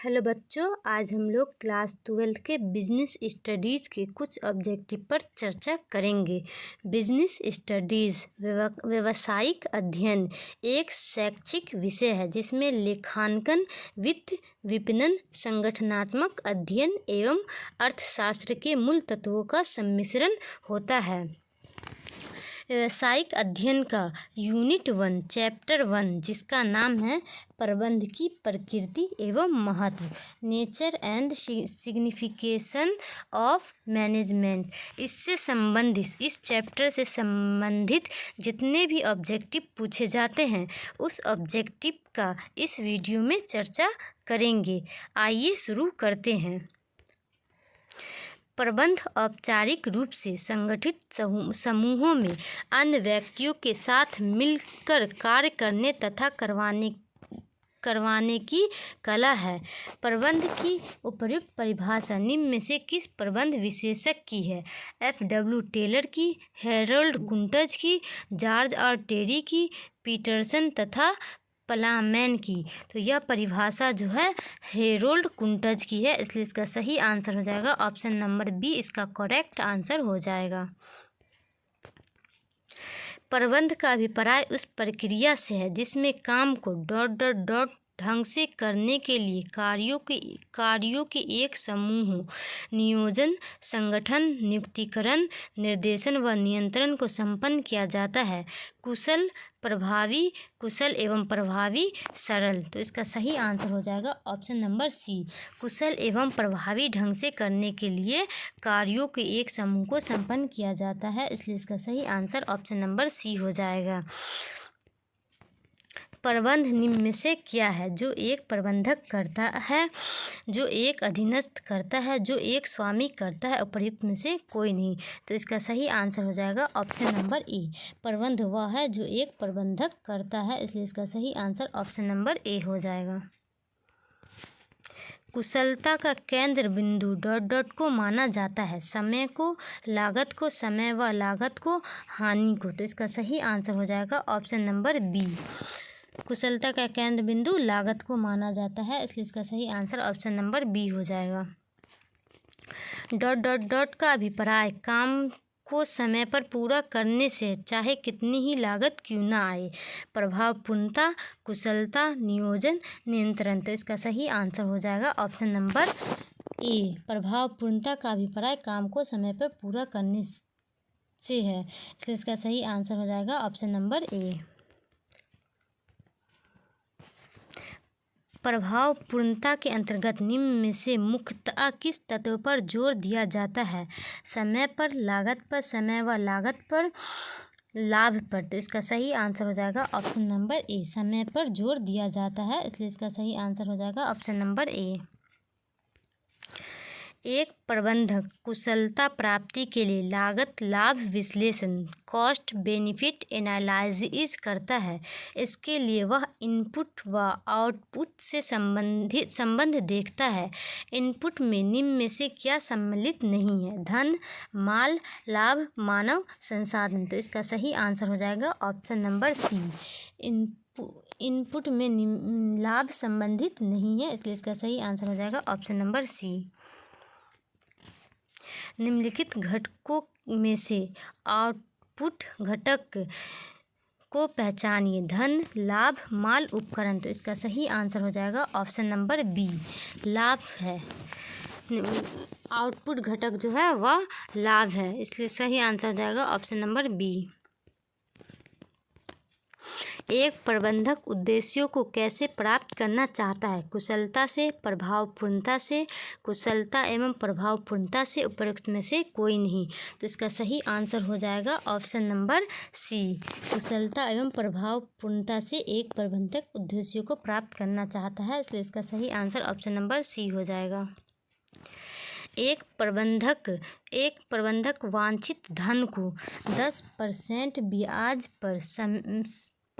Hello बच्चों, आज हम लोग क्लास 12 के बिजनेस स्टडीज़ के कुछ ऑब्जेक्टिव पर चर्चा करेंगे। बिजनेस स्टडीज़ व्यावसायिक अध्ययन एक शैक्षिक विषय है जिसमें लेखांकन, वित्त, विपणन, संगठनात्मक अध्ययन एवं अर्थशास्त्र के मूल तत्वों का सम्मिश्रण होता है। व्यावसायिक अध्ययन का यूनिट 1 चैप्टर 1 जिसका नाम है प्रबंध की प्रकृति एवं महत्व, nature and signification of management, इस चैप्टर से संबंधित जितने भी ऑब्जेक्टिव पूछे जाते हैं उस ऑब्जेक्टिव का इस वीडियो में चर्चा करेंगे। आइए शुरू करते हैं। प्रबंध औपचारिक रूप से संगठित समूहों में अन्य व्यक्तियों के साथ मिलकर कार्य करने तथा करवाने की कला है। प्रबंध की उपयुक्त परिभाषा निम्न में से किस प्रबंध विशेषज्ञ की है? F.W. टेलर की, हैरोल्ड कुंटज की, जॉर्ज आर टेरी की, पीटरसन तथा प्लामैन की। तो यह परिभाषा जो है हैरोल्ड कुंटज की है, इसलिए इसका सही आंसर हो जाएगा ऑप्शन नंबर बी, इसका करेक्ट आंसर हो जाएगा। प्रबंध का अभिप्राय उस प्रक्रिया से है जिसमें काम को ढंग से करने के लिए कार्यों के एक समूह हो। नियोजन, संगठन, नियुक्तिकरण, निर्देशन व नियंत्रण को संपन्न किया जाता है। कुशल एवं प्रभावी, सरल। तो इसका सही आंसर हो जाएगा ऑप्शन नंबर सी, कुशल एवं प्रभावी ढंग से करने के लिए कार्यों के एक समूह को संपन्न किया जाता है, इसलिए इसका सही आंसर ऑप्शन नंबर सी हो जाएगा। प्रबंध निम्न में से क्या है? जो एक प्रबंधक करता है, जो एक अधीनस्थ करता है, जो एक स्वामी करता है, उपर्युक्त में से कोई नहीं। तो इसका सही आंसर हो जाएगा ऑप्शन नंबर ए, प्रबंध वह है जो एक प्रबंधक करता है, इसलिए इसका सही आंसर ऑप्शन नंबर ए हो जाएगा। कुशलता का केंद्र बिंदु को माना जाता है। समय को, लागत को, समय व लागत को, हानि को। तो इसका सही आंसर हो जाएगा ऑप्शन नंबर बी, कुशलता का केंद्र बिंदु लागत को माना जाता है, इसलिए इसका सही आंसर ऑप्शन नंबर बी हो जाएगा। का अभिप्राय काम को समय पर पूरा करने से चाहे कितनी ही लागत क्यों ना आए। प्रभावपूर्णता, कुशलता, नियोजन, नियंत्रण। तो इसका सही आंसर हो जाएगा ऑप्शन नंबर ए, प्रभावपूर्णता का अभिप्राय काम को समय पर पूरा करने से है, इसलिए इसका सही आंसर हो जाएगा ऑप्शन नंबर ए। प्रभावपूर्णता के अंतर्गत निम्न में से मुख्यतः किस तत्व पर जोर दिया जाता है? समय पर, लागत पर, समय व लागत पर, लाभ पर। तो इसका सही आंसर हो जाएगा ऑप्शन नंबर ए, समय पर जोर दिया जाता है, इसलिए इसका सही आंसर हो जाएगा ऑप्शन नंबर ए। एक प्रबंधक कुशलता प्राप्ति के लिए लागत लाभ विश्लेषण, कॉस्ट बेनिफिट एनालिसिस करता है। इसके लिए वह इनपुट व आउटपुट से संबंध देखता है। इनपुट में निम्न में से क्या सम्मिलित नहीं है? धन, माल, लाभ, मानव संसाधन। तो इसका सही आंसर हो जाएगा ऑप्शन नंबर सी, इनपुट में लाभ संबंधित नहीं है, इसलिए इसका सही आंसर हो जाएगा ऑप्शन नंबर सी। निम्नलिखित घटकों में से आउटपुट घटक को पहचानिए। धन, लाभ, माल, उपकरण। तो इसका सही आंसर हो जाएगा ऑप्शन नंबर बी, लाभ है। आउटपुट घटक जो है वह लाभ है, इसलिए सही आंसर हो जाएगा ऑप्शन नंबर बी। एक प्रबंधक उद्देश्यों को कैसे प्राप्त करना चाहता है? कुशलता से, प्रभावपूर्णता से, कुशलता एवं प्रभावपूर्णता से, उपर्युक्त में से कोई नहीं। तो इसका सही आंसर हो जाएगा ऑप्शन नंबर सी, कुशलता एवं प्रभावपूर्णता से एक प्रबंधक उद्देश्यों को प्राप्त करना चाहता है, इसलिए इसका सही आंसर ऑप्शन नंबर सी हो जाएगा। एक प्रबंधक वांछित धन को 10% ब्याज पर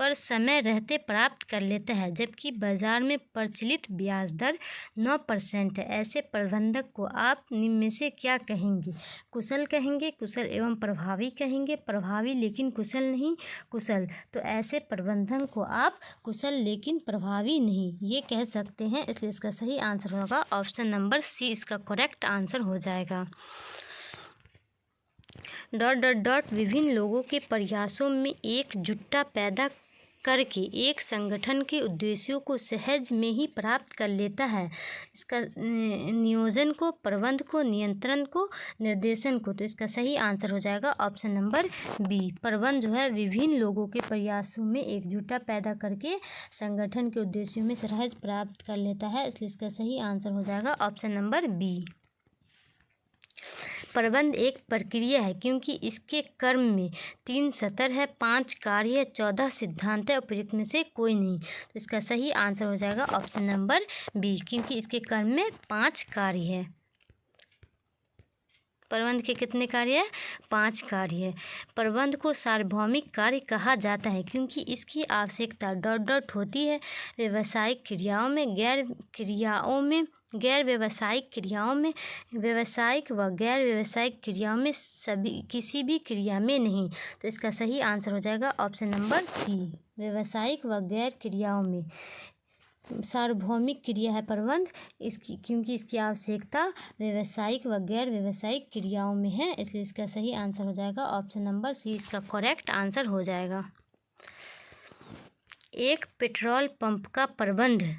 पर समय रहते प्राप्त कर लेता है, जबकि बाजार में प्रचलित ब्याज दर 9% है। ऐसे प्रबंधक को आप निम्न में से क्या कहेंगे? कुशल कहेंगे, कुशल एवं प्रभावी कहेंगे, प्रभावी लेकिन कुशल नहीं, कुशल। तो ऐसे प्रबंधक को आप कुशल लेकिन प्रभावी नहीं ये कह सकते हैं, इसलिए इसका सही आंसर होगा ऑप्शन नंबर सी, इसका करेक्ट आंसर हो जाएगा। डॉट डॉट डॉट विभिन्न लोगों के प्रयासों में एकजुटता पैदा करके एक संगठन के उद्देश्यों को सहज में ही प्राप्त कर लेता है। इसका नियोजन को, प्रबंध को, नियंत्रण को, निर्देशन को। तो इसका सही आंसर हो जाएगा ऑप्शन नंबर बी। प्रबंध जो है विभिन्न लोगों के प्रयासों में एकजुटता पैदा करके संगठन के उद्देश्यों में सहज प्राप्त कर लेता है, इसलिए इसका सही आंसर हो जाएगा ऑप्शन नंबर बी। प्रबंध एक प्रक्रिया है क्योंकि इसके कर्म में 3 सतर है, 5 कार्य है, 14 सिद्धांत है और प्रयुक्त में से कोई नहीं। तो इसका सही आंसर हो जाएगा ऑप्शन नंबर बी, क्योंकि इसके कर्म में 5 कार्य है। प्रबंध के कितने कार्य है? 5 कार्य है। प्रबंध को सार्वभौमिक कार्य कहा जाता है क्योंकि इसकी आवश्यकता डॉट डॉट होती है व्यावसायिक क्रियाओं में, गैर व्यावसायिक क्रियाओं में, व्यावसायिक व गैर व्यावसायिक क्रियाओं में, सभी किसी भी क्रिया में नहीं। तो इसका सही आंसर हो जाएगा ऑप्शन नंबर सी, व्यावसायिक व गैर क्रियाओं में। सार्वभौमिक क्रिया है प्रबंध इसकी, क्योंकि इसकी आवश्यकता व्यावसायिक व गैर व्यावसायिक क्रियाओं में है, इसलिए इसका सही आंसर हो जाएगा ऑप्शन नंबर सी, इसका करेक्ट आंसर हो जाएगा। एक पेट्रोल पंप का प्रबंध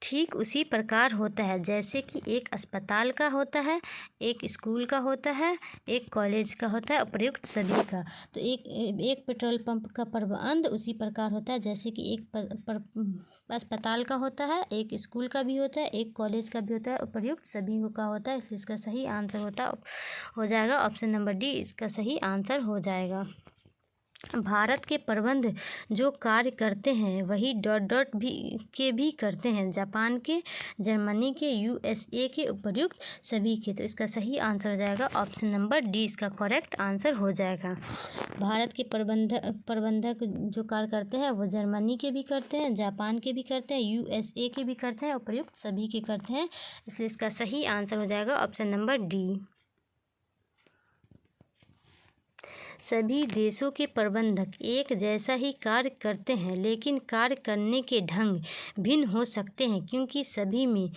ठीक उसी प्रकार होता है जैसे कि एक अस्पताल का होता है, एक स्कूल का होता है, एक कॉलेज का होता है, उपयुक्त सभी का। तो एक पेट्रोल पंप का प्रबंध उसी प्रकार होता है जैसे कि एक अस्पताल का होता है, एक स्कूल का भी होता है, एक कॉलेज का भी होता है, उपयुक्त सभी का होता है, इसलिए इसका सही आंसर हो जाएगा ऑप्शन नंबर डी, इसका सही आंसर हो जाएगा। भारत के प्रबंध जो कार्य करते हैं वही डॉट डॉट भी करते हैं, जापान के, जर्मनी के, यूएसए के, उपयुक्त सभी के। तो इसका सही आंसर हो जाएगा ऑप्शन नंबर डी, इसका करेक्ट आंसर हो जाएगा। भारत के प्रबंधक जो कार्य करते हैं वो जर्मनी के भी करते हैं, जापान के भी करते हैं, यूएसए के भी करते हैं, उपयुक्त सभी के करते हैं, इसलिए इसका सही आंसर हो जाएगा ऑप्शन नंबर डी। सभी देशों के प्रबंधक एक जैसा ही कार्य करते हैं, लेकिन कार्य करने के ढंग भिन्न हो सकते हैं क्योंकि सभी में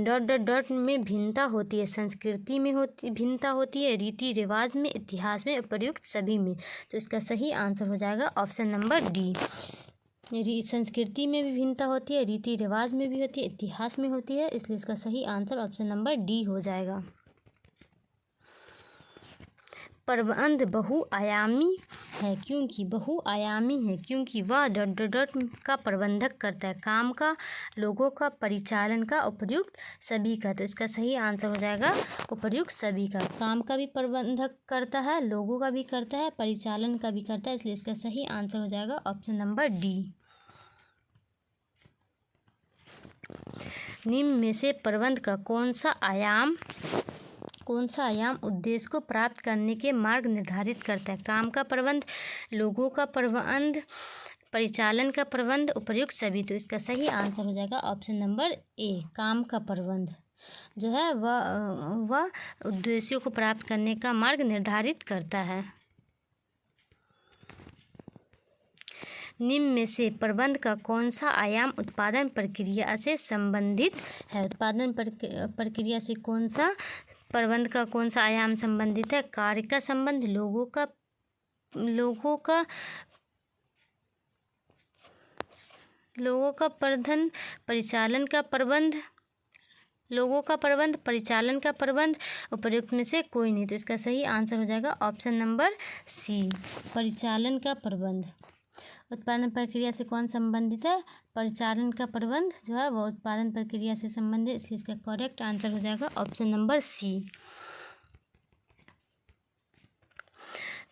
डॉट डॉट डॉट में भिन्नता होती है, संस्कृति में भिन्नता होती है, रीति रिवाज में, इतिहास में, उपयुक्त सभी में। तो इसका सही आंसर हो जाएगा ऑप्शन नंबर डी। संस्कृति में भी भिन्नता होती है, रीति रिवाज में भी होती है, इतिहास में होती है, इसलिए इसका सही आंसर ऑप्शन नंबर डी हो जाएगा। प्रबंध बहुआयामी है क्योंकि वह डॉट डॉट डॉट का प्रबंधक करता है, काम का, लोगों का, परिचालन का, उपयुक्त सभी का। तो इसका सही आंसर हो जाएगा उपयुक्त सभी का। काम का भी प्रबंधक करता है, लोगों का भी करता है, परिचालन का भी करता है, इसलिए इसका सही आंसर हो जाएगा ऑप्शन नंबर डी। निम्न में से प्रबंध का कौन सा आयाम उद्देश्य को प्राप्त करने के मार्ग निर्धारित करता है? काम का प्रबंध, लोगों का प्रबंध, परिचालन का प्रबंध, उपयुक्त सभी। तो इसका सही आंसर हो जाएगा ऑप्शन नंबर ए, काम का प्रबंध जो है वह उद्देश्यों को प्राप्त करने का मार्ग निर्धारित करता है। निम्न में से प्रबंध का कौन सा आयाम उत्पादन प्रक्रिया से संबंधित है? उत्पादन प्रक्रिया से प्रबंध का कौन सा आयाम संबंधित है? कार्य का संबंध, लोगों का प्रबंध, परिचालन का प्रबंध, लोगों का प्रबंध, परिचालन का प्रबंध, उपयुक्त में से कोई नहीं। तो इसका सही आंसर हो जाएगा ऑप्शन नंबर सी, परिचालन का प्रबंध। उत्पादन प्रक्रिया से कौन संबंधित है? परिचालन का प्रबंध जो है वह उत्पादन प्रक्रिया से संबंधित, इसलिए इसका करेक्ट आंसर हो जाएगा ऑप्शन नंबर सी।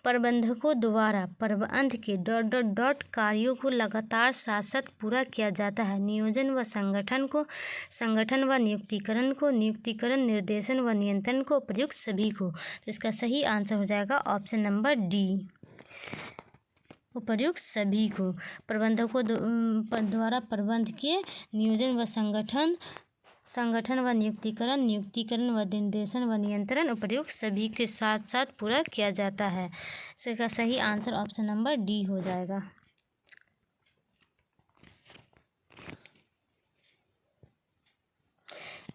प्रबंधकों द्वारा प्रबंध के डॉट डॉट डॉट कार्यों को लगातार साथ साथ पूरा किया जाता है। नियोजन व संगठन व नियुक्तिकरण, निर्देशन व नियंत्रण को, प्रयुक्त सभी को। तो इसका सही आंसर हो जाएगा ऑप्शन नंबर डी। उपर्युक्त सभी को। प्रबंधकों द्वारा प्रबंध के नियोजन व संगठन व नियुक्तिकरण व निर्देशन व नियंत्रण उपर्युक्त सभी के साथ साथ पूरा किया जाता है। इसका सही आंसर ऑप्शन नंबर डी हो जाएगा।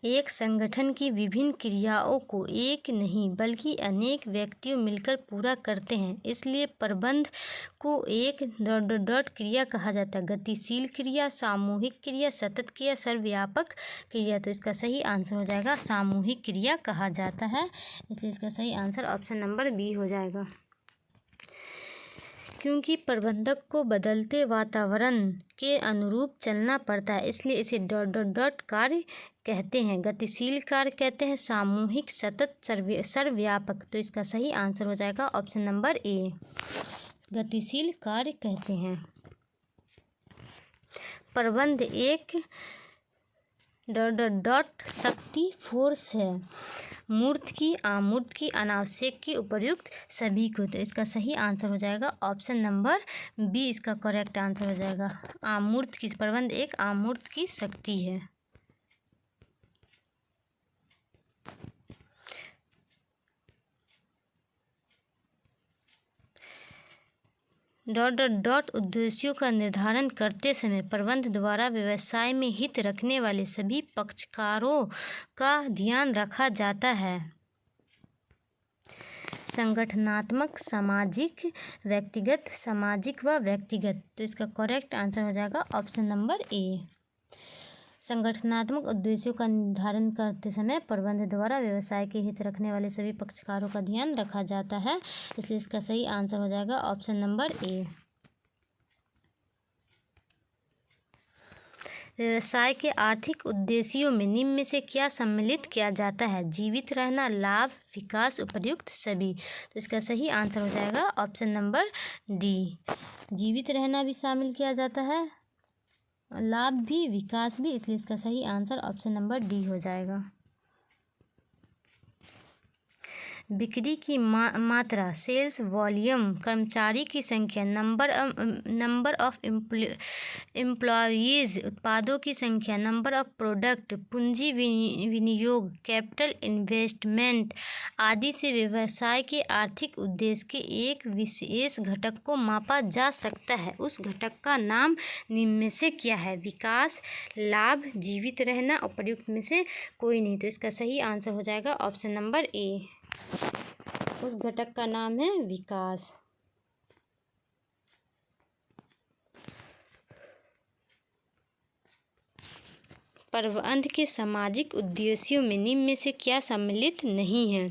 एक संगठन की विभिन्न क्रियाओं को एक नहीं बल्कि अनेक व्यक्तियों मिलकर पूरा करते हैं, इसलिए प्रबंध को एक ... क्रिया कहा जाता है। गतिशील क्रिया, सामूहिक क्रिया, सतत क्रिया, सर्वव्यापक क्रिया। तो इसका सही आंसर हो जाएगा सामूहिक क्रिया कहा जाता है, इसलिए इसका सही आंसर ऑप्शन नंबर बी हो जाएगा। क्योंकि प्रबंधक को बदलते वातावरण के अनुरूप चलना पड़ता है, इसलिए इसे ... कार्य कहते हैं। गतिशील कार्य कहते हैं, सामूहिक, सतत, सर्वव्यापक। तो इसका सही आंसर हो जाएगा ऑप्शन नंबर ए, गतिशील कार्य कहते हैं। प्रबंध एक ... शक्ति फोर्स है, मूर्त की, अमूर्त की, अनावश्यक की, उपर्युक्त सभी को। तो इसका सही आंसर हो जाएगा ऑप्शन नंबर बी, इसका करेक्ट आंसर हो जाएगा अमूर्त की। प्रबंध एक अमूर्त की शक्ति है। उद्देश्यों का निर्धारण करते समय प्रबंध द्वारा व्यवसाय में हित रखने वाले सभी पक्षकारों का ध्यान रखा जाता है। संगठनात्मक, सामाजिक, व्यक्तिगत, सामाजिक व व्यक्तिगत। तो इसका करेक्ट आंसर हो जाएगा ऑप्शन नंबर ए। संगठनात्मक उद्देश्यों का निर्धारण करते समय प्रबंध द्वारा व्यवसाय के हित रखने वाले सभी पक्षकारों का ध्यान रखा जाता है, इसलिए इसका सही आंसर हो जाएगा ऑप्शन नंबर ए। व्यवसाय के आर्थिक उद्देश्यों में निम्न में से क्या सम्मिलित किया जाता है? जीवित रहना, लाभ, विकास, उपर्युक्त सभी। तो इसका सही आंसर हो जाएगा ऑप्शन नंबर डी, जीवित रहना भी शामिल किया जाता है, लाभ भी, विकास भी, इसलिए इसका सही आंसर ऑप्शन नंबर डी हो जाएगा। बिक्री की मात्रा, सेल्स वॉल्यूम, कर्मचारी की संख्या, नंबर ऑफ एम्प्लॉयज़, उत्पादों की संख्या, नंबर ऑफ प्रोडक्ट, पूंजी विनियोग, कैपिटल इन्वेस्टमेंट आदि से व्यवसाय के आर्थिक उद्देश्य के एक विशेष घटक को मापा जा सकता है। उस घटक का नाम निम्न में से क्या है? विकास, लाभ, जीवित रहना, उपर्युक्त में से कोई नहीं। तो इसका सही आंसर हो जाएगा ऑप्शन नंबर ए, उस घटक का नाम है विकास। प्रबंध के सामाजिक उद्देश्यों में निम्न में से क्या सम्मिलित नहीं है?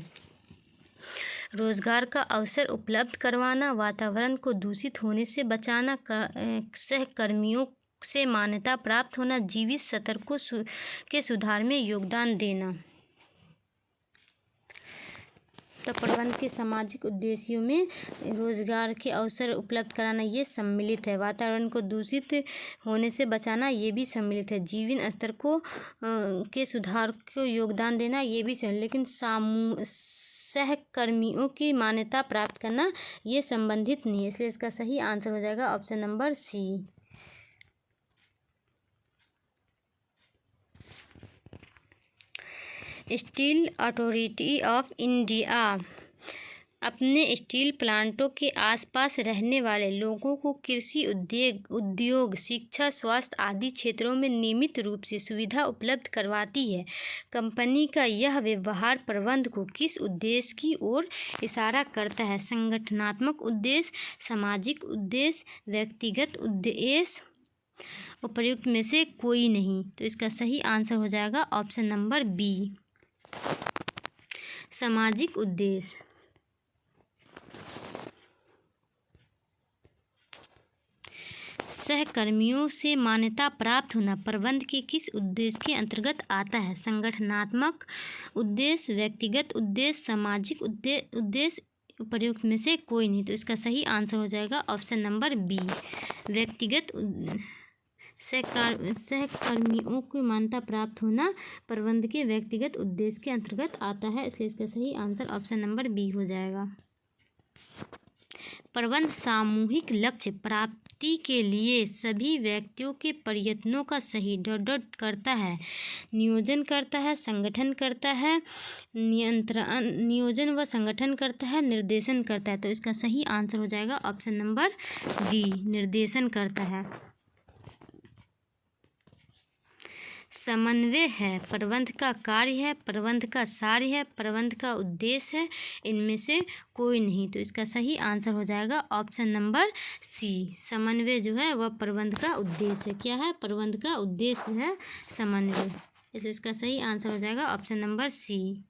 रोजगार का अवसर उपलब्ध करवाना, वातावरण को दूषित होने से बचाना, सहकर्मियों से मान्यता प्राप्त होना, जीवित स्तर के सुधार में योगदान देना। तो प्रबंध के सामाजिक उद्देश्यों में रोजगार के अवसर उपलब्ध कराना ये सम्मिलित है, वातावरण को दूषित होने से बचाना ये भी सम्मिलित है, जीवन स्तर के सुधार को योगदान देना ये भी है, लेकिन सहकर्मियों की मान्यता प्राप्त करना ये संबंधित नहीं है, इसलिए इसका सही आंसर हो जाएगा option number C. Steel authority of India अपने स्टील प्लांटों के आसपास रहने वाले लोगों को कृषि उद्योग, शिक्षा, स्वास्थ्य आदि क्षेत्रों में नियमित रूप से सुविधा उपलब्ध करवाती है। कंपनी का यह व्यवहार प्रबंध को किस उद्देश्य की ओर इशारा करता है? संगठनात्मक उद्देश्य, सामाजिक उद्देश्य, व्यक्तिगत उद्देश्य, उपर्युक्त में से कोई नहीं। तो इसका सही आंसर हो जाएगा ऑप्शन नंबर बी, सामाजिक उद्देश्य। सहकर्मियों से मान्यता प्राप्त होना प्रबंध के किस उद्देश्य के अंतर्गत आता है? संगठनात्मक उद्देश्य, व्यक्तिगत उद्देश्य, सामाजिक उद्देश्य, उपर्युक्त में से कोई नहीं। तो इसका सही आंसर हो जाएगा ऑप्शन नंबर बी, व्यक्तिगत सहकर्मियों को मान्यता प्राप्त होना प्रबंध के व्यक्तिगत उद्देश्य के अंतर्गत आता है, इसलिए इसका सही आंसर ऑप्शन नंबर बी हो जाएगा। प्रबंध सामूहिक लक्ष्य प्राप्ति के लिए सभी व्यक्तियों के प्रयत्नों का सही करता है, नियोजन करता है, संगठन करता है, नियोजन व संगठन करता है, निर्देशन करता है। तो इसका सही आंसर हो जाएगा ऑप्शन नंबर डी, निर्देशन करता है। समन्वय है, प्रबंध का कार्य है, प्रबंध का सार है, प्रबंध का उद्देश्य है, इनमें से कोई नहीं। तो इसका सही आंसर हो जाएगा ऑप्शन नंबर सी, समन्वय जो है वह प्रबंध का उद्देश्य है। क्या है? प्रबंध का उद्देश्य है समन्वय, इसलिए इसका सही आंसर हो जाएगा ऑप्शन नंबर सी।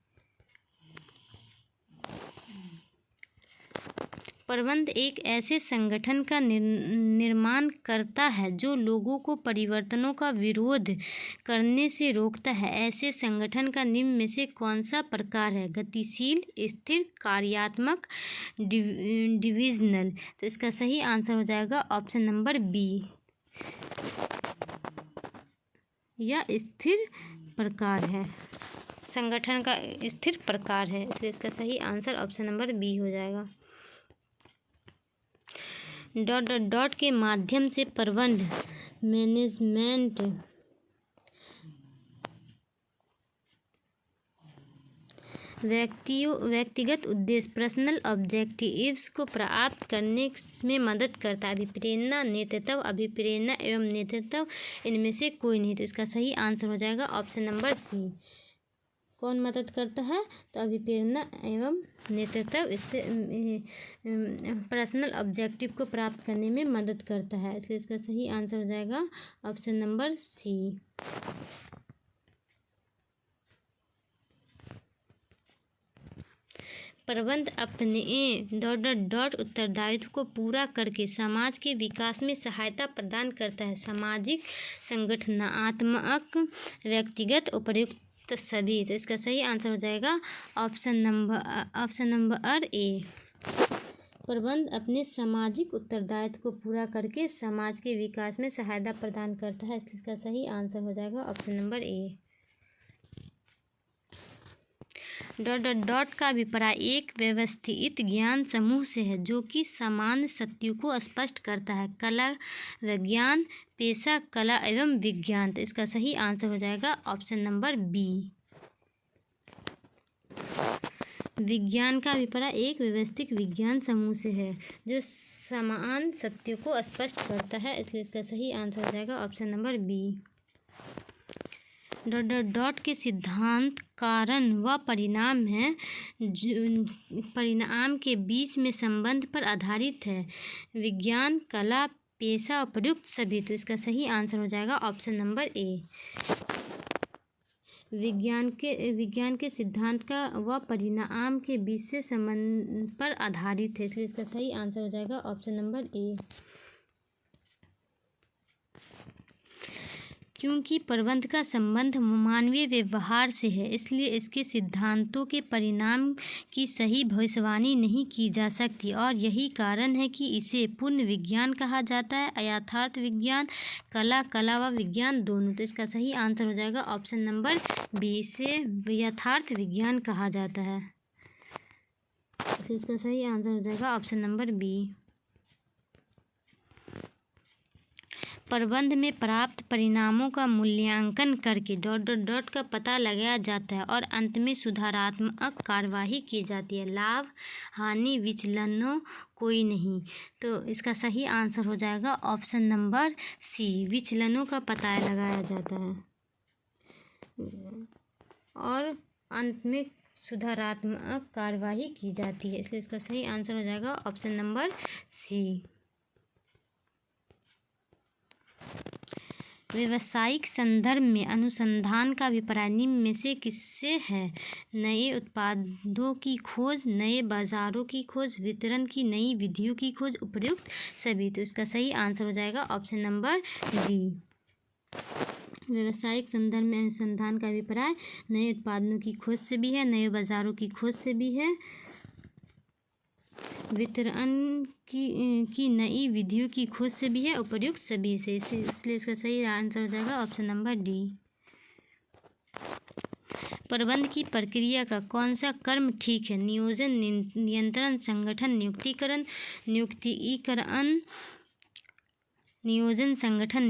प्रबंध एक ऐसे संगठन का निर्माण करता है जो लोगों को परिवर्तनों का विरोध करने से रोकता है। ऐसे संगठन का निम्न में से कौन सा प्रकार है? गतिशील, स्थिर, कार्यात्मक, डिविजनल। तो इसका सही आंसर हो जाएगा ऑप्शन नंबर बी, या स्थिर प्रकार है, संगठन का स्थिर प्रकार है, इसलिए इसका सही आंसर ऑप्शन नंबर बी हो जाएगा। डॉट के माध्यम से प्रबंध मैनेजमेंट व्यक्तिगत उद्देश्य पर्सनल ऑब्जेक्टिव्स को प्राप्त करने में मदद करता है। अभिप्रेरणा एवं नेतृत्व इनमें से कोई नहीं। तो इसका सही आंसर हो जाएगा ऑप्शन नंबर सी। कौन मदद करता है? तो अभिप्रेरणा एवं नेतृत्व इससे पर्सनल ऑब्जेक्टिव को प्राप्त करने में मदद करता है, इसलिए इसका सही आंसर हो जाएगा ऑप्शन नंबर सी। प्रबंध अपने उत्तरदायित्व को पूरा करके समाज के विकास में सहायता प्रदान करता है। सामाजिक, संगठनात्मक, व्यक्तिगत, उपयुक्त सभी। तो इसका सही आंसर हो जाएगा ऑप्शन नंबर ए। प्रबंध अपने सामाजिक उत्तरदायित्व को पूरा करके समाज के विकास में सहायता प्रदान करता है, इसलिए इसका सही आंसर हो जाएगा ऑप्शन नंबर ए। का अभिप्राय एक व्यवस्थित ज्ञान समूह से है जो कि समान सत्यों को स्पष्ट करता है। कला, विज्ञान, पेशा, कला एवं विज्ञान। तो इसका सही आंसर हो जाएगा ऑप्शन नंबर बी। विज्ञान का अभिप्राय एक व्यवस्थित विज्ञान समूह से है जो समान सत्यों को स्पष्ट करता है, इसलिए इसका सही आंसर हो जाएगा ऑप्शन नंबर बी। के सिद्धांत कारण व परिणाम है, परिणाम के बीच में संबंध पर आधारित है। विज्ञान, कला, पेशा, उपयुक्त सभी। तो इसका सही आंसर हो जाएगा ऑप्शन नंबर ए। विज्ञान के सिद्धांत का व परिणाम के बीच से संबंध पर आधारित है, इसलिए इसका सही आंसर हो जाएगा ऑप्शन नंबर ए। क्योंकि प्रबंध का संबंध मानवीय व्यवहार से है, इसलिए इसके सिद्धांतों के परिणाम की सही भविष्यवाणी नहीं की जा सकती और यही कारण है कि इसे पूर्ण विज्ञान कहा जाता है। यथार्थ विज्ञान, कला व विज्ञान दोनों। तो इसका सही आंसर हो जाएगा ऑप्शन नंबर बी, से यथार्थ विज्ञान कहा जाता है, तो इसका सही आंसर हो जाएगा ऑप्शन नंबर बी। प्रबंध में प्राप्त परिणामों का मूल्यांकन करके का पता लगाया जाता है और अंत में सुधारात्मक कार्यवाही की जाती है। लाभ, हानि, विचलनों कोई नहीं। तो इसका सही आंसर हो जाएगा ऑप्शन नंबर सी, विचलनों का पता लगाया जाता है और अंत में सुधारात्मक कार्यवाही की जाती है, इसलिए इसका सही आंसर हो जाएगा ऑप्शन नंबर सी। व्यावसायिक संदर्भ में अनुसंधान का अभिप्राय निम्न में से किससे है? नए उत्पादों की खोज, नए बाजारों की खोज, वितरण की नई विधियों की खोज, उपयुक्त सभी। तो इसका सही आंसर हो जाएगा ऑप्शन नंबर डी। व्यावसायिक संदर्भ में अनुसंधान का अभिप्राय नए उत्पादों की खोज से भी है, नए बाजारों की खोज से भी है, वितरण की नई विधियों की खोज से भी है, उपयुक्त सभी से, इसलिए इसका सही आंसर हो जाएगा ऑप्शन नंबर डी। प्रबंध की प्रक्रिया का कौन सा क्रम ठीक है? नियोजन, नियंत्रण, संगठन, नियुक्तिकरण, नियोजन, संगठन,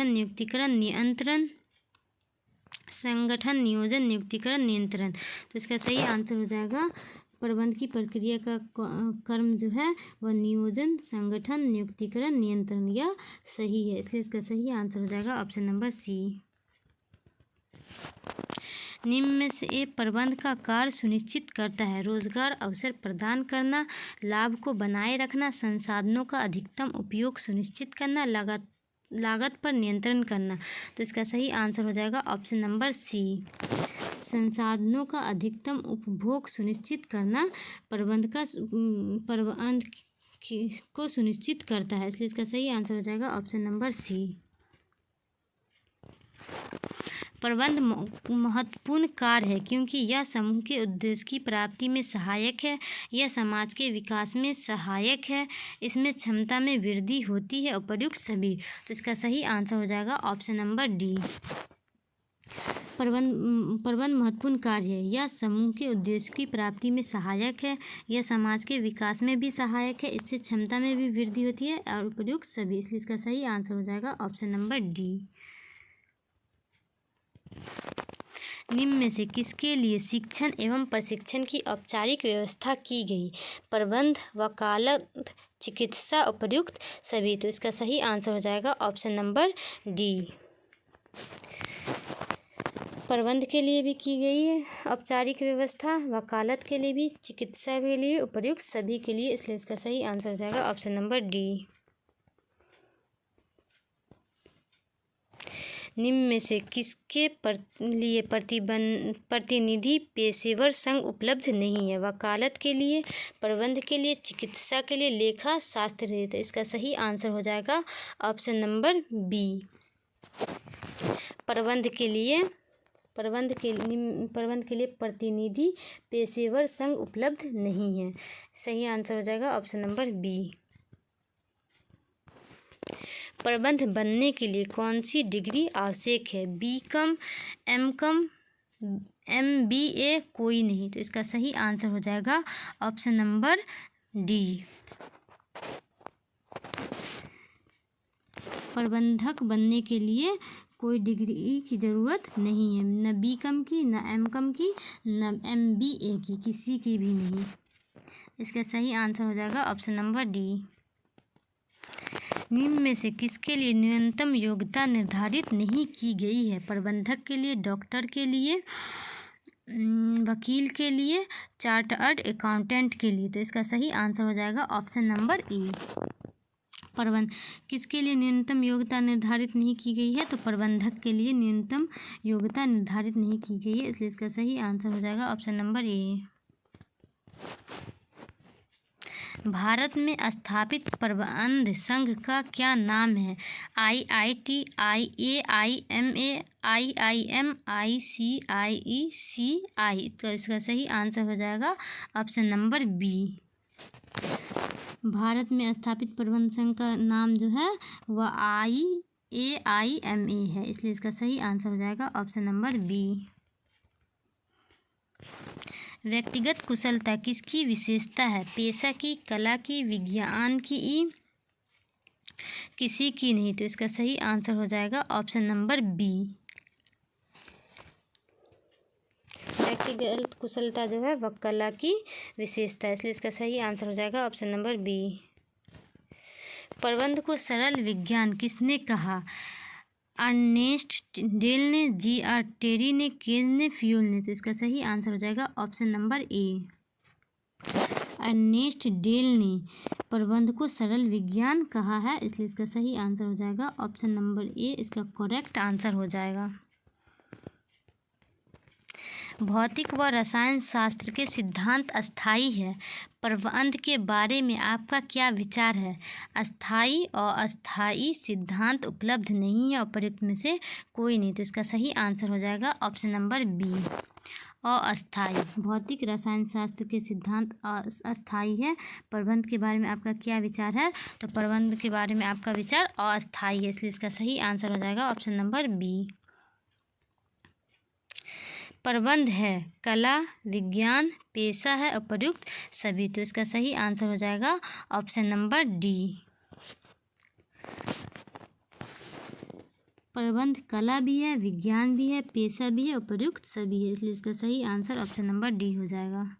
नियुक्तिकरण, नियंत्रण, संगठन, नियोजन, नियुक्तिकरण, नियंत्रण। तो इसका सही आंसर हो जाएगा प्रबंध की प्रक्रिया का क्रम जो है वह नियोजन, संगठन, नियुक्तिकरण, नियंत्रण, यह सही है, इसलिए इसका सही आंसर हो जाएगा ऑप्शन नंबर सी। निम्न में से एक प्रबंध का कार्य सुनिश्चित करता है? रोजगार अवसर प्रदान करना, लाभ को बनाए रखना, संसाधनों का अधिकतम उपयोग सुनिश्चित करना, लागत पर नियंत्रण करना। तो इसका सही आंसर हो जाएगा ऑप्शन नंबर सी। संसाधनों का अधिकतम उपभोग सुनिश्चित करना प्रबंध को सुनिश्चित करता है, इसलिए इसका सही आंसर हो जाएगा ऑप्शन नंबर सी। प्रबंध महत्वपूर्ण कार्य है क्योंकि यह समूह के उद्देश्य की प्राप्ति में सहायक है, यह समाज के विकास में सहायक है, इसमें क्षमता में वृद्धि होती है, उपर्युक्त सभी। तो इसका सही आंसर हो जाएगा ऑप्शन नंबर डी। प्रबंध महत्वपूर्ण कार्य है, यह समूह के उद्देश्य की प्राप्ति में सहायक है, यह समाज के विकास में भी सहायक है, इससे क्षमता में भी वृद्धि होती है और उपर्युक्त सभी, इसलिए इसका सही आंसर हो जाएगा ऑप्शन नंबर डी। निम्न में से किसके लिए शिक्षण एवं प्रशिक्षण की औपचारिक व्यवस्था की गई? प्रबंध, वकालत, चिकित्सा, उपर्युक्त सभी। तो इसका सही आंसर हो जाएगा ऑप्शन नंबर डी। प्रबंध के लिए भी की गई है औपचारिक व्यवस्था, वकालत के लिए भी, चिकित्सा के लिए, उपर्युक्त सभी के लिए, इसलिए इसका सही आंसर हो जाएगा ऑप्शन नंबर डी। निम्न में से किसके लिए प्रतिनिधि पेशेवर संघ उपलब्ध नहीं है? वकालत के लिए, प्रबंध के लिए, चिकित्सा के लिए, लेखा शास्त्र के लिए। तो इसका सही आंसर हो जाएगा ऑप्शन नंबर बी। प्रबंध के लिए प्रतिनिधि पेशेवर संघ उपलब्ध नहीं है, सही आंसर हो जाएगा ऑप्शन नंबर बी। प्रबंध बनने के लिए कौन सी डिग्री आवश्यक है? बीकॉम, एमकॉम, MBA, कोई नहीं। तो इसका सही आंसर हो जाएगा ऑप्शन नंबर डी। प्रबंधक बनने के लिए कोई डिग्री की ज़रूरत नहीं है, न बीकॉम की, न एमकॉम की, न MBA की, किसी की भी नहीं। इसका सही आंसर हो जाएगा ऑप्शन नंबर डी। निम्न में से किसके लिए न्यूनतम योग्यता निर्धारित नहीं की गई है? प्रबंधक के लिए, डॉक्टर के लिए, वकील के लिए, चार्टर्ड अकाउंटेंट के लिए। तो इसका सही आंसर हो जाएगा ऑप्शन नंबर ए। किसके लिए न्यूनतम योग्यता निर्धारित नहीं की गई है? तो प्रबंधक के लिए न्यूनतम योग्यता निर्धारित नहीं की गई है, इसलिए इसका सही आंसर हो जाएगा ऑप्शन नंबर ए। भारत में स्थापित प्रबंध संघ का क्या नाम है? IIT, IAIMA, IIM, ICIECI। तो इसका सही आंसर हो जाएगा ऑप्शन नंबर बी। भारत में स्थापित प्रबंध संघ का नाम जो है वह IAIMA है, इसलिए इसका सही आंसर हो जाएगा ऑप्शन नंबर बी। व्यक्तिगत कुशलता किसकी विशेषता है? पेशा की, कला की, विज्ञान की, किसी की नहीं। तो इसका सही आंसर हो जाएगा ऑप्शन नंबर बी। व्यक्तिगत कुशलता जो है वह कला की विशेषता है, इसलिए इसका सही आंसर हो जाएगा ऑप्शन नंबर बी। प्रबंध को सरल विज्ञान किसने कहा? अर्नेस्ट डेल ने, GR टेरी ने, केज ने, फ्यूल ने। तो इसका सही आंसर हो जाएगा option number A. Ernest Dale ने प्रबंध को सरल विज्ञान कहा है, इसलिए इसका सही आंसर हो जाएगा ऑप्शन नंबर ए, इसका करेक्ट आंसर हो जाएगा। भौतिक व रसायन शास्त्र के सिद्धांत अस्थायी है, प्रबंध के बारे में आपका क्या विचार है? स्थायी और अस्थायी सिद्धांत उपलब्ध नहीं है, उपर्युक्त में से कोई नहीं। तो इसका सही आंसर हो जाएगा ऑप्शन नंबर बी, अस्थायी। भौतिक रसायन शास्त्र के सिद्धांत अस्थायी है, प्रबंध के बारे में आपका क्या विचार है? तो प्रबंध के बारे में आपका विचार अस्थायी है, इसलिए इसका सही आंसर हो जाएगा ऑप्शन नंबर बी। प्रबंध है कला, विज्ञान, पेशा है और प्रयुक्त सभी। तो इसका सही आंसर हो जाएगा ऑप्शन नंबर डी। प्रबंध कला भी है, विज्ञान भी है, पेशा भी है और प्रयुक्त सभी है, इसलिए इसका सही आंसर ऑप्शन नंबर डी हो जाएगा।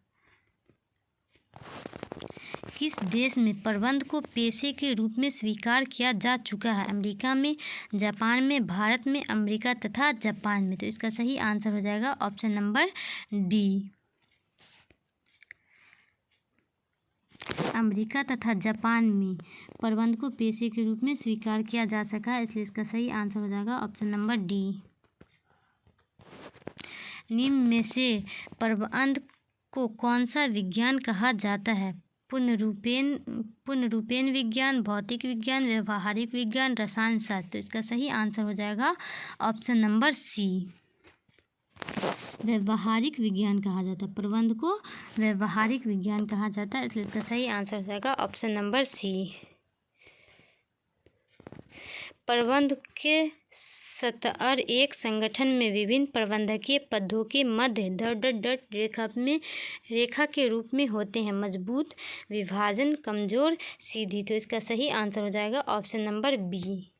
किस देश में प्रबंध को पेशे के रूप में स्वीकार किया जा चुका है? अमेरिका में, जापान में, भारत में, अमेरिका तथा जापान में। तो इसका सही आंसर हो जाएगा ऑप्शन नंबर डी। अमेरिका तथा जापान में प्रबंध को पेशे के रूप में स्वीकार किया जा सका है, इसलिए इसका सही आंसर हो जाएगा ऑप्शन नंबर डी। निम्न में से प्रबंध को कौन सा विज्ञान कहा जाता है? पुनरूपेण विज्ञान, भौतिक विज्ञान, व्यवहारिक विज्ञान, रसायन शास्त्र। तो इसका सही आंसर हो जाएगा ऑप्शन नंबर सी। व्यवहारिक विज्ञान कहा जाता है, प्रबंध को व्यवहारिक विज्ञान कहा जाता है, इसलिए इसका सही आंसर हो जाएगा ऑप्शन नंबर सी। प्रबंध के स्तर एक संगठन में विभिन्न प्रबंधकीय पदों के मध्य रेखा के रूप में होते हैं। मजबूत, विभाजन, कमजोर, सीधी। तो इसका सही आंसर हो जाएगा ऑप्शन नंबर बी।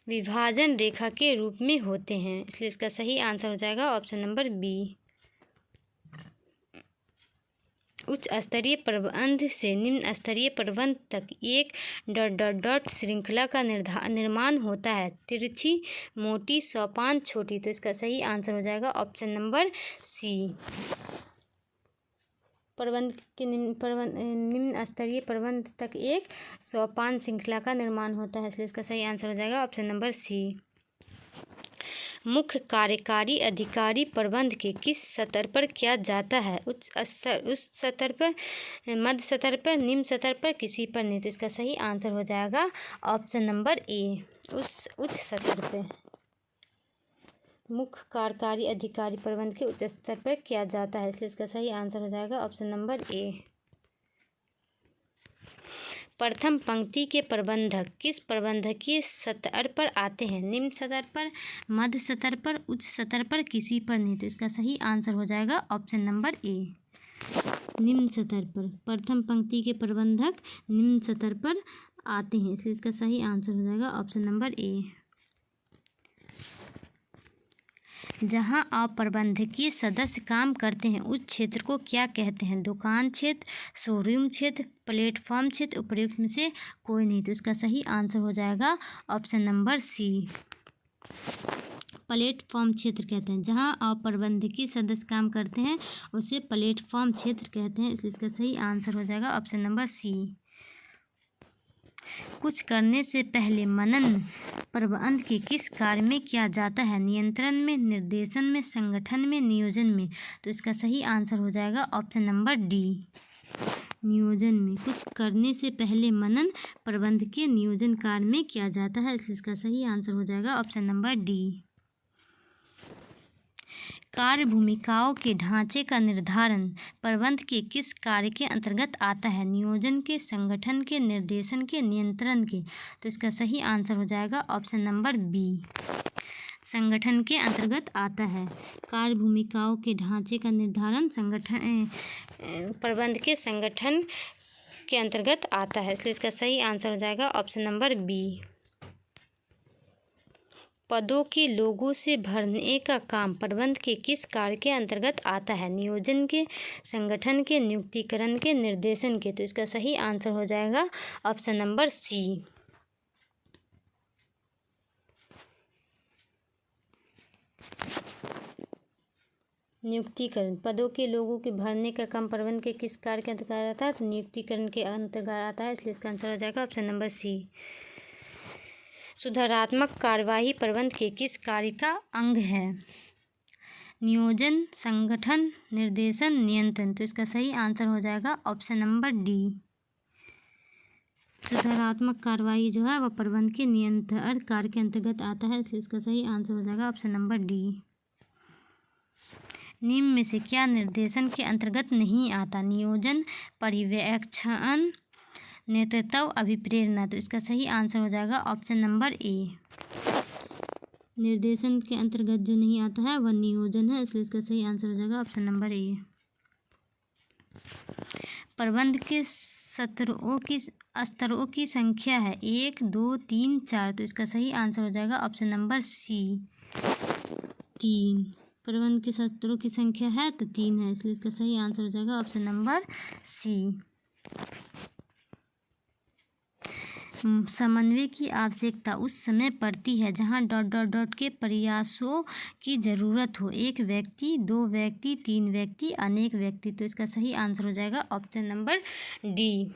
विभाजन रेखा के रूप में होते हैं, इसलिए इसका सही आंसर हो जाएगा ऑप्शन नंबर बी। उच्च स्तरीय प्रबंध से निम्न स्तरीय प्रबंध तक एक ... श्रृंखला का निर्माण होता है। तिरछी, मोटी, सोपान, छोटी। तो इसका सही आंसर हो जाएगा ऑप्शन नंबर सी। निम्न स्तरीय प्रबंध तक एक सोपान श्रृंखला का निर्माण होता है, इसलिए इसका सही आंसर हो जाएगा ऑप्शन नंबर सी। मुख्य कार्यकारी अधिकारी प्रबंध के किस स्तर पर किया जाता है? उच्च स्तर पर, मध्य स्तर पर, निम्न स्तर पर, किसी पर नहीं। तो इसका सही आंसर हो जाएगा ऑप्शन नंबर ए, उच्च स्तर पर। मुख्य कार्यकारी अधिकारी प्रबंध के उच्च स्तर पर किया जाता है, इसलिए इसका सही आंसर हो जाएगा ऑप्शन नंबर ए। प्रथम पंक्ति के प्रबंधक किस प्रबंधकीय स्तर पर आते हैं? निम्न स्तर पर, मध्य स्तर पर, उच्च स्तर पर, किसी पर नहीं। तो इसका सही आंसर हो जाएगा ऑप्शन नंबर ए, निम्न स्तर पर। प्रथम पंक्ति के प्रबंधक निम्न स्तर पर आते हैं, इसलिए इसका सही आंसर हो जाएगा ऑप्शन नंबर ए। जहां अप्रबंधकीय सदस्य काम करते हैं उस क्षेत्र को क्या कहते हैं? दुकान क्षेत्र, शोरूम क्षेत्र, प्लेटफॉर्म क्षेत्र, उपयुक्त में से कोई नहीं। तो इसका सही आंसर हो जाएगा ऑप्शन नंबर सी, प्लेटफॉर्म क्षेत्र कहते हैं। जहां अप्रबंधकीय सदस्य काम करते हैं उसे प्लेटफॉर्म क्षेत्र कहते हैं, इसलिए इसका सही आंसर हो जाएगा ऑप्शन नंबर सी। कुछ करने से पहले मनन प्रबंध के किस कार्य में किया जाता है? नियंत्रण में, निर्देशन में, संगठन में, नियोजन में। तो इसका सही आंसर हो जाएगा ऑप्शन नंबर डी, नियोजन में। कुछ करने से पहले मनन प्रबंध के नियोजन कार्य में किया जाता है, इसलिए इसका सही आंसर हो जाएगा ऑप्शन नंबर डी। कार्य भूमिकाओं के ढांचे का निर्धारण प्रबंध के किस कार्य के अंतर्गत आता है? नियोजन के, संगठन के, निर्देशन के, नियंत्रण के। तो इसका सही आंसर हो जाएगा ऑप्शन नंबर बी, संगठन के अंतर्गत आता है। कार्य भूमिकाओं के ढांचे का निर्धारण प्रबंध के संगठन के अंतर्गत आता है, इसलिए इसका सही आंसर हो जाएगा ऑप्शन नंबर बी। पदों के लोगों से भरने का काम प्रबंध के किस कार्य के अंतर्गत आता है? नियोजन के, संगठन के, नियुक्तिकरण के, निर्देशन के। तो इसका सही आंसर हो जाएगा ऑप्शन नंबर सी, नियुक्तिकरण। पदों के लोगों के भरने का काम प्रबंध के किस कार्य के अंतर्गत आता है? तो नियुक्तिकरण के अंतर्गत आता है, इसलिए इसका आंसर हो जाएगा ऑप्शन नंबर सी। सुधारात्मक कार्यवाही प्रबंध के किस कार्य का अंग है? नियोजन, संगठन, निर्देशन, नियंत्रण। तो इसका सही आंसर हो जाएगा ऑप्शन नंबर डी, सुधारात्मक कार्यवाही जो है वह प्रबंध के नियंत्रण कार्य के अंतर्गत आता है, इसलिए इसका सही आंसर हो जाएगा ऑप्शन नंबर डी। निम्न में से क्या निर्देशन के अंतर्गत नहीं आता? नियोजन, पर्यवेक्षण, नेतृत्व, अभिप्रेरणा। तो इसका सही आंसर हो जाएगा ऑप्शन नंबर ए, निर्देशन के अंतर्गत जो नहीं आता है वह नियोजन है, इसलिए इसका सही आंसर हो जाएगा ऑप्शन नंबर ए। प्रबंध के स्तरों की संख्या है 1, 2, 3, 4, तो इसका सही आंसर हो जाएगा ऑप्शन नंबर सी 3। प्रबंध के स्तरों की संख्या है तो 3 है, इसलिए इसका सही आंसर हो जाएगा ऑप्शन नंबर सी। समन्वय की आवश्यकता उस समय पड़ती है जहां ... के प्रयासों की जरूरत हो। 1 व्यक्ति, 2 व्यक्ति, 3 व्यक्ति, अनेक व्यक्ति, तो इसका सही आंसर हो जाएगा ऑप्शन नंबर डी।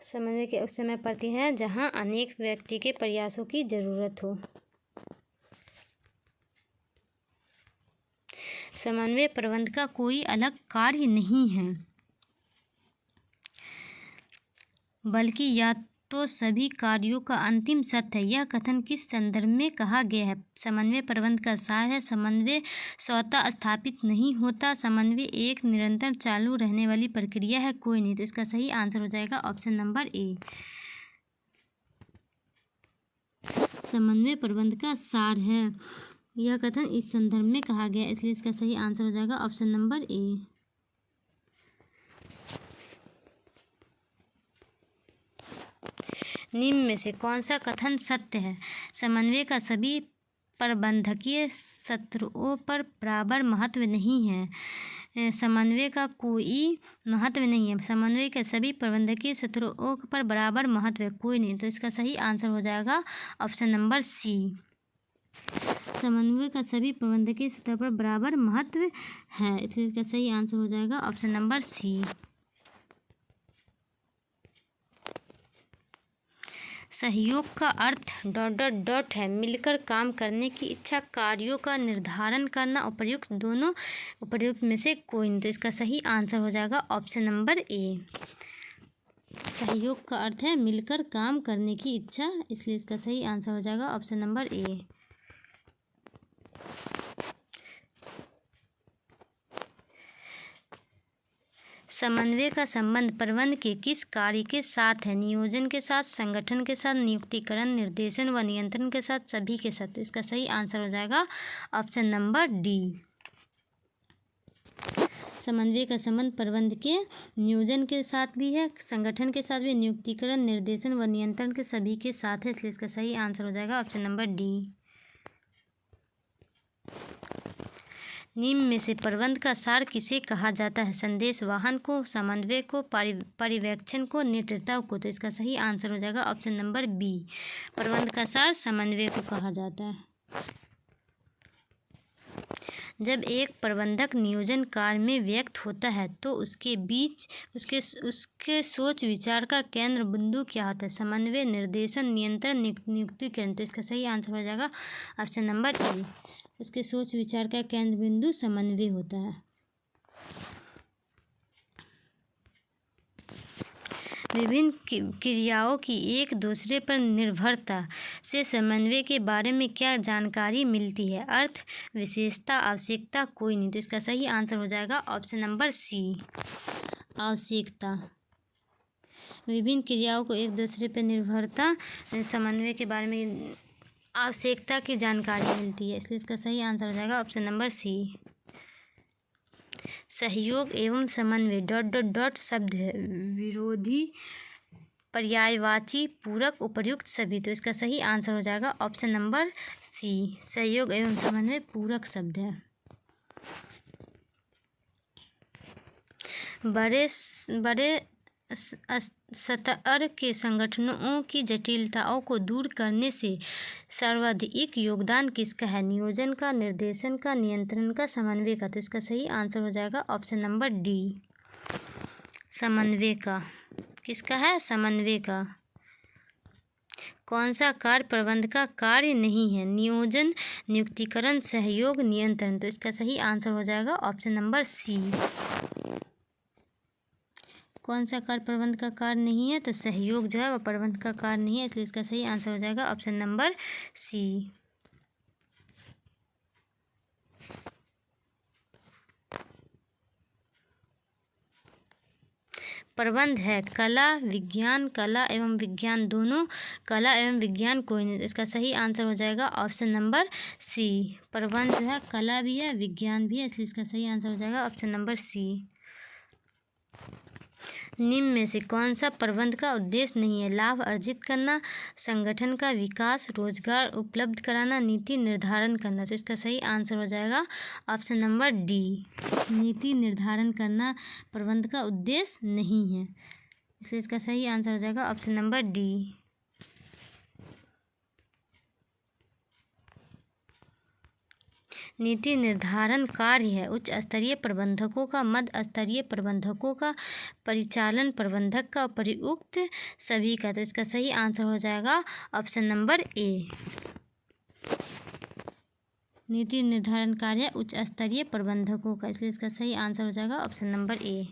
समन्वय की उस समय पड़ती है जहां अनेक व्यक्ति के प्रयासों की जरूरत हो। समन्वय प्रबंध का कोई अलग कार्य नहीं है, बल्कि या तो सभी कार्यों का अंतिम सत्य है। यह कथन किस संदर्भ में कहा गया है? समन्वय प्रबंध का सार है। समन्वय स्वतः स्थापित नहीं होता। समन्वय एक निरंतर चालू रहने वाली प्रक्रिया है। कोई नहीं, तो इसका सही आंसर हो जाएगा ऑप्शन नंबर ए। समन्वय प्रबंध का सार है। यह कथन इस संदर्भ में कहा गया, इसलिए इसका सही आंसर हो जाएगा ऑप्शन नंबर ए। निम्न में से कौन सा कथन सत्य है? समन्वय का सभी प्रबंधकीय स्तरों पर बराबर महत्व नहीं है। समन्वय का कोई महत्व नहीं है। समन्वय के सभी प्रबंधकीय स्तरों पर बराबर महत्व है। कोई नहीं, तो इसका सही आंसर हो जाएगा ऑप्शन नंबर सी। समन्वय का सभी प्रबंधकीय स्तर पर बराबर महत्व है, इसलिए इसका सही आंसर हो जाएगा ऑप्शन नंबर सी। सहयोग का अर्थ ... है। मिलकर काम करने की इच्छा, कार्यों का निर्धारण करना, उपर्युक्त दोनों, उपर्युक्त में से कोई नहीं, तो इसका सही आंसर हो जाएगा ऑप्शन नंबर ए। सहयोग का अर्थ है मिलकर काम करने की इच्छा, इसलिए इसका सही आंसर हो जाएगा ऑप्शन नंबर ए। समन्वय का संबंध प्रबंध के किस कार्य के साथ है? नियोजन के साथ, संगठन के साथ, नियुक्तिकरण, निर्देशन व नियंत्रण के साथ, सभी के साथ, तो इसका सही आंसर हो जाएगा ऑप्शन नंबर डी। समन्वय का संबंध प्रबंध के नियोजन के साथ भी है, संगठन के साथ भी, नियुक्तिकरण, निर्देशन व नियंत्रण के सभी के साथ है, इसलिए इसका सही आंसर हो जाएगा ऑप्शन नंबर डी। निम्न में से प्रबंध का सार किसे कहा जाता है? संदेश वाहन को, समन्वय को, पर्यवेक्षण को, नेतृत्व को, तो इसका सही आंसर हो जाएगा ऑप्शन नंबर बी। प्रबंध का सार समन्वय को कहा जाता है। जब एक प्रबंधक नियोजन कार्य में व्यक्त होता है तो उसके बीच उसके सोच विचार का केंद्र बिंदु क्या होता है? समन्वय, निर्देशन, नियंत्रण, नियुक्तिकरण, तो इसका सही आंसर हो जाएगा ऑप्शन नंबर ए। उसके सोच विचार का केंद्र बिंदु समन्वय होता है। विभिन्न क्रियाओं की एक दूसरे पर निर्भरता से समन्वय के बारे में क्या जानकारी मिलती है? अर्थ, विशेषता, आवश्यकता, कोई नहीं, तो इसका सही आंसर हो जाएगा ऑप्शन नंबर सी, आवश्यकता। विभिन्न क्रियाओं को एक दूसरे पर निर्भरता समन्वय के बारे में आवश्यकता की जानकारी मिलती है, इसलिए इसका सही आंसर हो जाएगा ऑप्शन नंबर सी। सहयोग एवं समन्वय ... शब्द है, विरोधी, पर्यायवाची, पूरक, उपर्युक्त, सभी, तो इसका सही आंसर हो जाएगा ऑप्शन नंबर सी। सहयोग एवं समन्वय पूरक शब्द है। बड़े स्तर के संगठनों की जटिलताओं को दूर करने से सर्वाधिक योगदान किसका है? नियोजन का, निर्देशन का, नियंत्रण का, समन्वय का, तो इसका सही आंसर हो जाएगा ऑप्शन नंबर डी, समन्वय का। किसका है? समन्वय का। कौन सा कार्य प्रबंध का कार्य नहीं है? नियोजन, नियुक्तिकरण, सहयोग, नियंत्रण, तो इसका सही आंसर हो जाएगा ऑप्शन नंबर सी। कौन सा कार्य प्रबंध का कार्य नहीं है? तो सहयोग जो है वह प्रबंध का कार्य नहीं है, इसलिए इसका सही आंसर हो जाएगा ऑप्शन नंबर सी। प्रबंध है कला विज्ञान, कला एवं विज्ञान दोनों, कला एवं विज्ञान कोई नहीं। इसका सही आंसर हो जाएगा ऑप्शन नंबर सी। प्रबंध जो है कला भी है विज्ञान भी है, इसलिए इसका सही आंसर हो जाएगा ऑप्शन नंबर सी। निम्न में से कौन सा प्रबंध का उद्देश्य नहीं है? लाभ अर्जित करना, संगठन का विकास, रोजगार उपलब्ध कराना, नीति निर्धारण करना। तो इसका सही आंसर हो जाएगा ऑप्शन नंबर डी। नीति निर्धारण करना प्रबंध का उद्देश्य नहीं है, इसलिए इसका सही आंसर हो जाएगा ऑप्शन नंबर डी। नीति निर्धारण कार्य है उच्च स्तरीय प्रबंधकों का, मध्य स्तरीय प्रबंधकों का, परिचालन प्रबंधक का, प्रयुक्त सभी का। तो इसका सही आंसर हो जाएगा ऑप्शन नंबर ए। नीति निर्धारण कार्य उच्च स्तरीय प्रबंधकों का, इसलिए इसका सही आंसर हो जाएगा ऑप्शन नंबर ए।